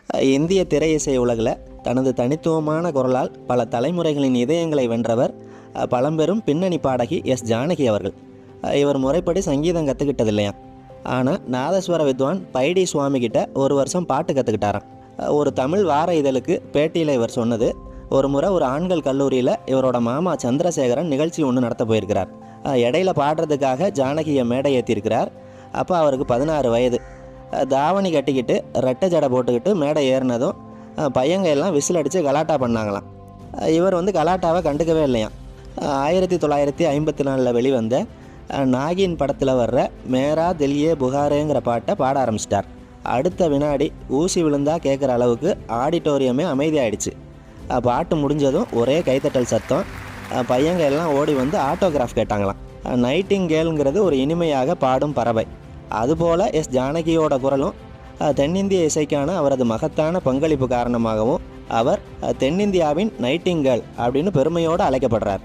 இந்திய திரை இசை உலகில் தனது தனித்துவமான குரலால் பல தலைமுறைகளின் இதயங்களை வென்றவர் பழம்பெரும் பின்னணி பாடகி எஸ் ஜானகி அவர்கள். இவர் முறைப்படி சங்கீதம் கற்றுக்கிட்டது இல்லையா, ஆனால் நாதஸ்வர வித்வான் பைடி சுவாமி கிட்ட ஒரு வருஷம் பாட்டு கற்றுக்கிட்டாராம். ஒரு தமிழ் வார இதழுக்கு பேட்டியில் இவர் சொன்னது, ஒரு முறை ஒரு ஆண்கள் கல்லூரியில் இவரோட மாமா சந்திரசேகரன் நிகழ்ச்சி ஒன்று நடத்த போயிருக்கிறார். இடையில பாடுறதுக்காக ஜானகியை மேடை ஏற்றிருக்கிறார். அப்போ அவருக்கு 16 வயது. தாவணி கட்டிக்கிட்டு ரெட்டை ஜடை போட்டுக்கிட்டு மேடை ஏறினதும் பையங்க எல்லாம் விசில் அடித்து கலாட்டா பண்ணாங்களாம். இவர் கலாட்டாவை கண்டுக்கவே இல்லையாம். 1954 வெளிவந்த நாகின் படத்தில் வர்ற மேரா தில்யே புகாரேங்கிற பாட்டை பாட ஆரம்பிச்சிட்டார். அடுத்த வினாடி ஊசி விழுந்தா கேட்குற அளவுக்கு ஆடிட்டோரியமே அமைதியாயிடுச்சு. பாட்டு முடிஞ்சதும் ஒரே கைத்தட்டல் சத்தம். பையங்க எல்லாம் ஓடி வந்து ஆட்டோகிராஃப் கேட்டாங்களாம். நைட்டிங்கேலுங்கிறது ஒரு இனிமையாக பாடும் பறவை. அதுபோல் எஸ் ஜானகியோட குரலும் தென்னிந்திய இசைக்கான அவரது மகத்தான பங்களிப்பு காரணமாகவும் அவர் தென்னிந்தியாவின் நைட்டிங்கேல் அப்படின்னு பெருமையோடு அழைக்கப்படுறார்.